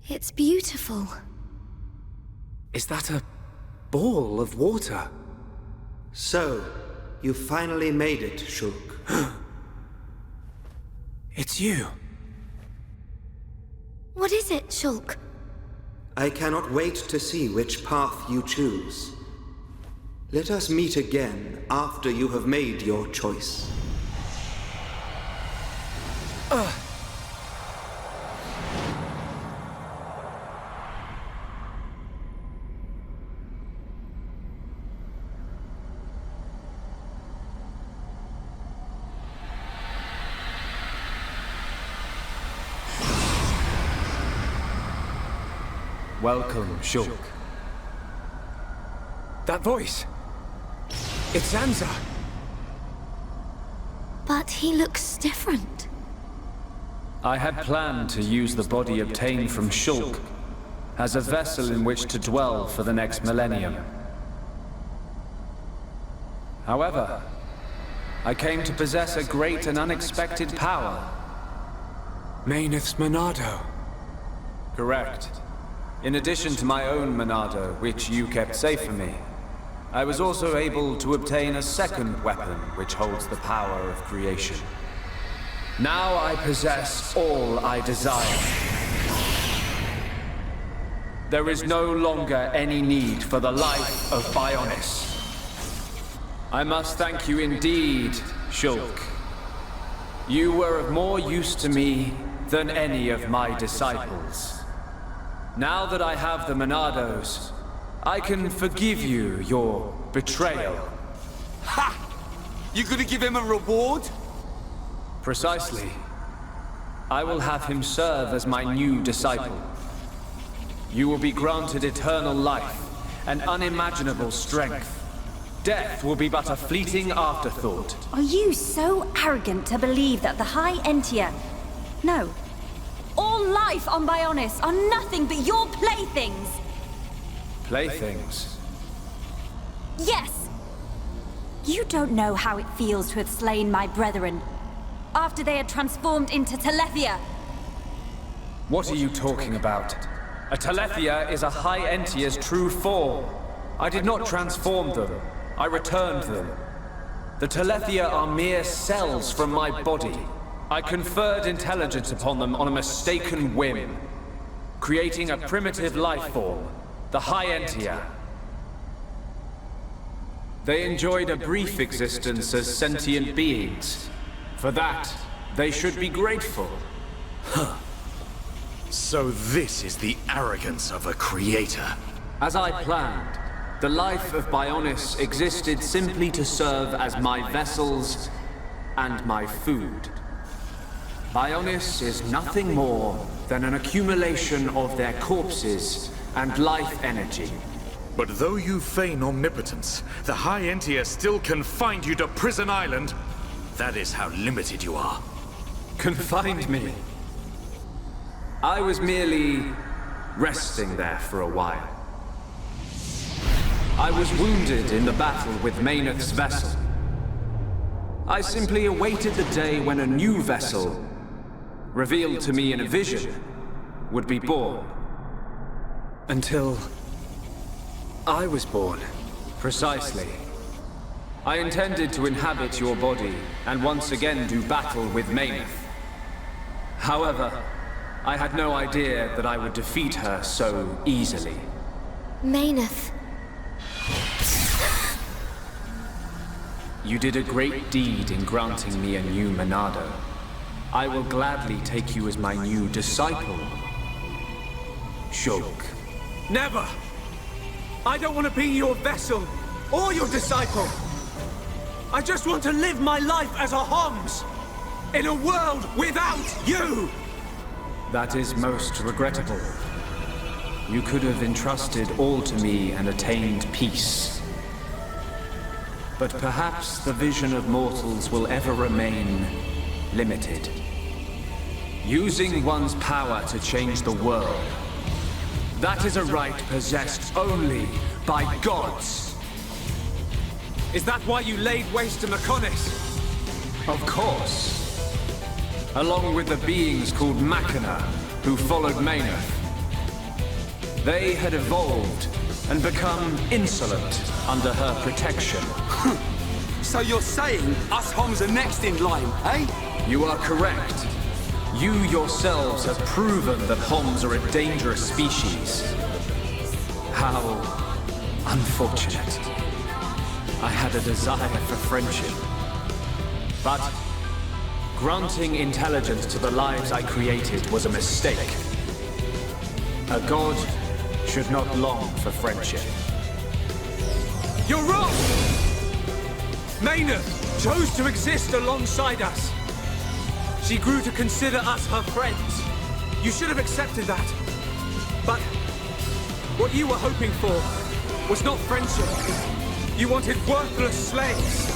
It's beautiful. Is that a ball of water? So, you finally made it, Shulk. It's you. What is it, Shulk? I cannot wait to see which path you choose. Let us meet again after you have made your choice. Welcome, Shulk. That voice! It's Zanza! But he looks different. I had planned to use the body obtained from Shulk as a vessel in which to dwell for the next millennium. However, I came to possess a great and unexpected power. Mayneth's Monado. Correct. In addition to my own Monado, which you kept safe for me, I was also able to obtain a second weapon which holds the power of creation. Now I possess all I desire. There is no longer any need for the life of Bionis. I must thank you indeed, Shulk. You were of more use to me than any of my disciples. Now that I have the Monados, I can forgive you your betrayal. Ha! You gonna give him a reward? Precisely. I will have him serve as my new disciple. You will be granted eternal life and unimaginable strength. Death will be but a fleeting afterthought. Are you so arrogant to believe that the High Entia... No. All life on Bionis are nothing but your playthings! Playthings? Yes! You don't know how it feels to have slain my brethren, after they had transformed into Telethia. What are you talking about? A Telethia is a High Entia's true form. I did not transform them. I returned them. The Telethia are mere cells from my body. I conferred intelligence upon them on a mistaken whim, creating a primitive life form, the High Entia. They enjoyed a brief existence as sentient beings. For that, they should be grateful. Huh. So this is the arrogance of a creator. As I planned, the life of Bionis existed simply to serve as my vessels and my food. Bionis is nothing more than an accumulation of their corpses and life energy. But though you feign omnipotence, the High Entia still confined you to Prison Island. That is how limited you are. Confined me? I was merely resting there for a while. I was wounded in the battle with Mayneth's vessel. I simply awaited the day when a new vessel, revealed to me in a vision, would be born. Until I was born. Precisely. I intended to inhabit your body and once again do battle with Mayneth. However, I had no idea that I would defeat her so easily. Mayneth. You did a great deed in granting me a new Monado. I will gladly take you as my new disciple, Shulk. Never! I don't want to be your vessel, or your disciple. I just want to live my life as a Homs, in a world without you! That is most regrettable. You could have entrusted all to me and attained peace. But perhaps the vision of mortals will ever remain limited. Using one's power to change the world. That is a right possessed only by gods. Is that why you laid waste to Mechonis? Of course. Along with the beings called Machina, who followed Mayneth. They had evolved and become insolent under her protection. So you're saying us Homs are next in line, eh? You are correct. You yourselves have proven that Homs are a dangerous species. How unfortunate. I had a desire for friendship. But granting intelligence to the lives I created was a mistake. A god should not long for friendship. You're wrong! Maynard chose to exist alongside us. She grew to consider us her friends. You should have accepted that. But what you were hoping for was not friendship. You wanted worthless slaves.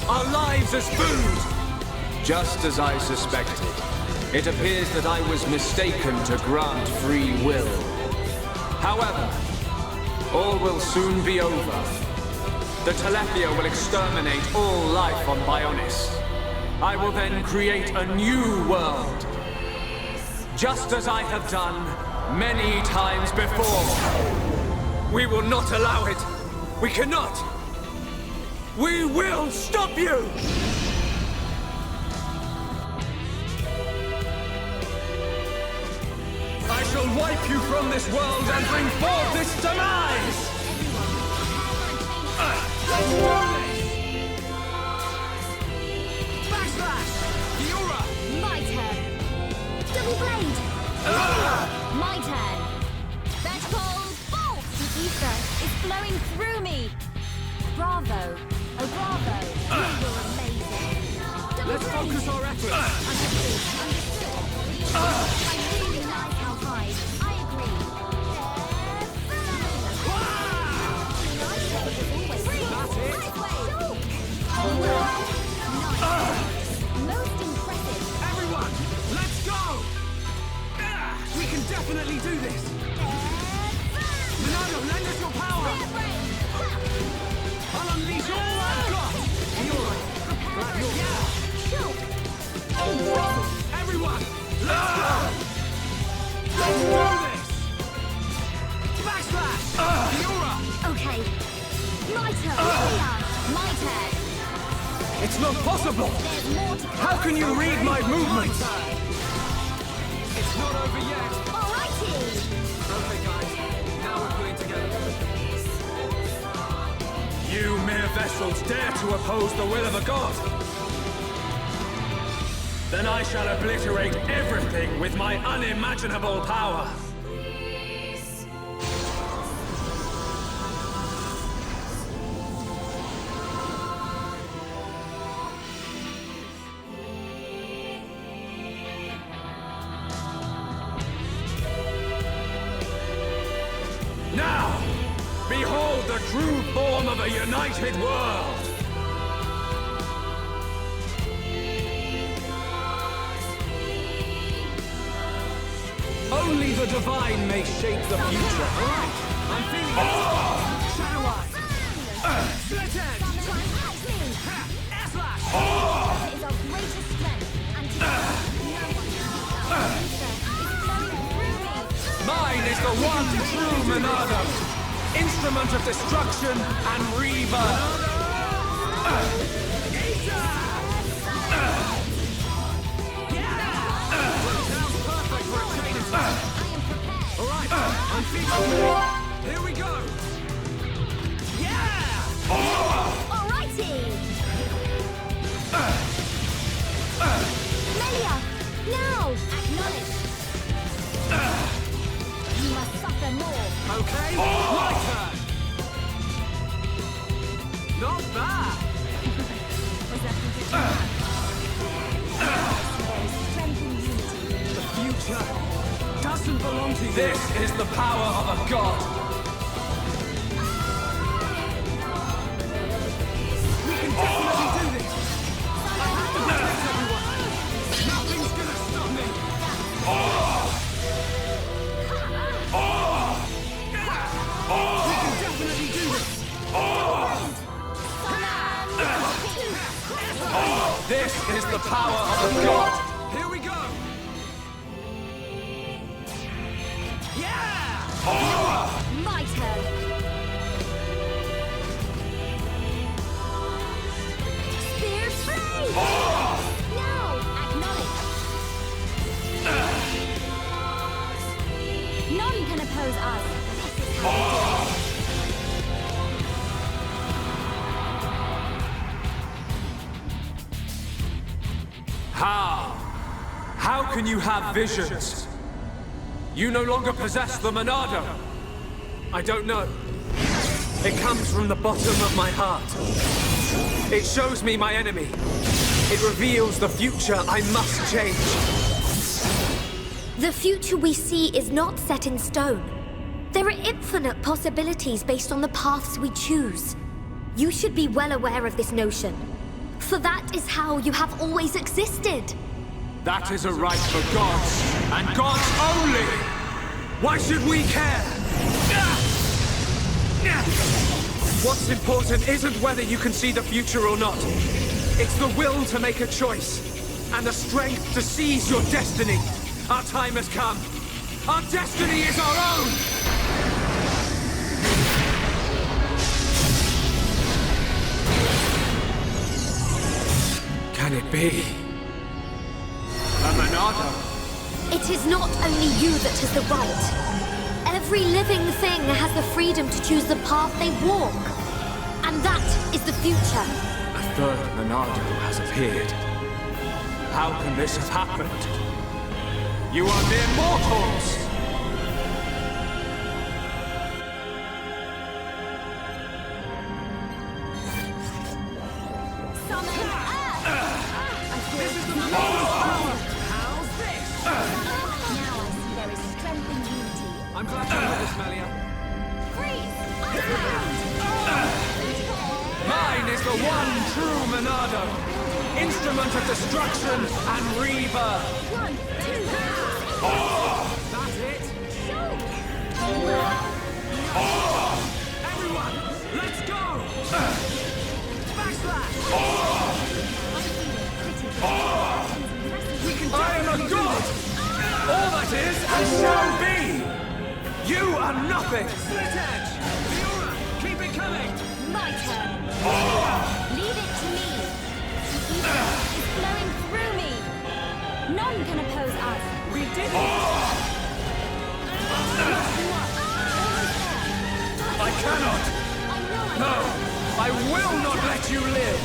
Our lives as food. Just as I suspected, it appears that I was mistaken to grant free will. However, all will soon be over. The Telephia will exterminate all life on Bionis. I will then create a new world. Just as I have done many times before. We will not allow it. We cannot. We will stop you! I shall wipe you from this world and bring forth its demise! Let's do this! Backslash! Fiora! My turn. Double blade. My turn. Vertical bolt. The ether is flowing through me. Bravo. Oh, bravo. You were amazing. Double Let's blade. focus our efforts! Understood. I really like how high. I agree. Most impressive. Everyone, let's go! We can definitely do this! Monado, lend us your power! I'll unleash all I've got! Everyone, let's go! Let's do this! Backslash! Fiora! Okay. My turn. My turn. It's not possible! There's more to come. How can you read my movements? It's not over yet! Alrighty. Okay, guys. Now we're pulling together. You mere vessels dare to oppose the will of a god! Then I shall obliterate everything with my unimaginable power! Now, behold the true form of a united world! Only the divine may shape the future. Alright, I'm feeling it. Shadow Eye. Split Edge. Air Slash. It is our greatest strength, and together, no one can stop. It's flowing through me. Mine is the one true Monado. Instrument of destruction and rebirth. Alright, I'm featuring. Here we go. Yeah! Alrighty. Melia, now. Acknowledge. You must suffer more. Okay, my turn. Not bad. Was that competition? Strength and unity. The future doesn't belong to you. This is the power of a god. We can definitely do this. I have to protect everyone. Nothing's gonna stop me. We can definitely do this. This is the power of a god. Here we go. Yeah! turn. Spear free! No! Acknowledge. None can oppose us. This is how we do it. How? How can you have visions? You no longer possess the Monado. I don't know. It comes from the bottom of my heart. It shows me my enemy. It reveals the future I must change. The future we see is not set in stone. There are infinite possibilities based on the paths we choose. You should be well aware of this notion. For that is how you have always existed. That is a right for gods, and gods only! Why should we care? What's important isn't whether you can see the future or not. It's the will to make a choice, and the strength to seize your destiny. Our time has come. Our destiny is our own! Can it be? A Monado? It is not only you that has the right. Every living thing has the freedom to choose the path they walk. And that is the future. A third Monado has appeared. How can this have happened? You are mere mortals! Summon Earth! How's this? Now I see there is strength in unity. I'm glad to hear this, Melia. Freeze! Iceland! Mine is the one true Monado! Instrument of destruction and rebirth! 1, 2, 3. That's it? Everyone, let's go! Backslash! I am a god! All that is and shall be! You are nothing! Split edge! Fiora, keep it coming! My turn. Leave it to me. The ether is flowing through me. None can oppose us. We did it! I cannot! No! I will not let you live!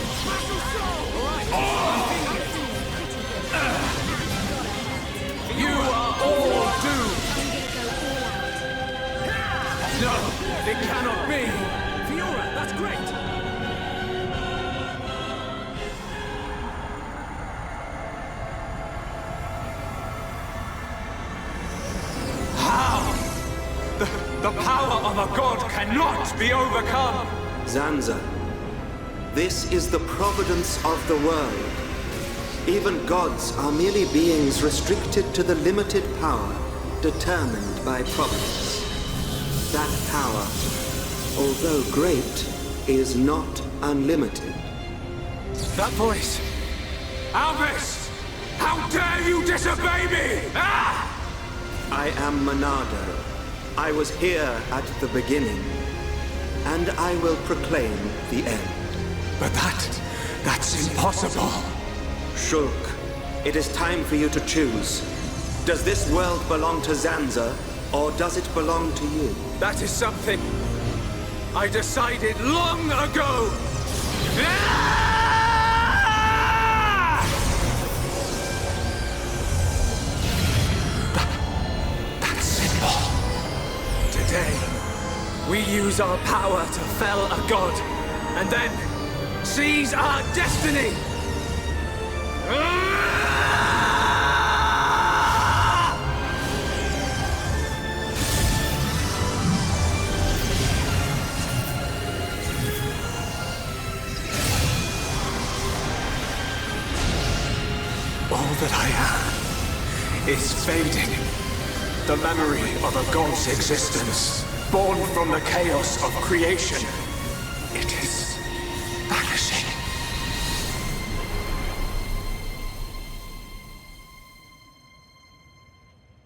You are all doomed! No! It cannot be! Fiora, that's great! How? The power of a god cannot be overcome! Zanza, this is the providence of the world. Even gods are merely beings restricted to the limited power determined by providence. That power, although great, is not unlimited. That voice! Albus! How dare you disobey me! Ah! I am Monado. I was here at the beginning, and I will proclaim the end. But that's impossible. Shulk, it is time for you to choose. Does this world belong to Zanza, or does it belong to you? That is something I decided long ago! Ah! That symbol. Today, we use our power to fell a god, and then seize our destiny! All that I am is fading. The memory of a god's existence, born from the chaos of creation. It is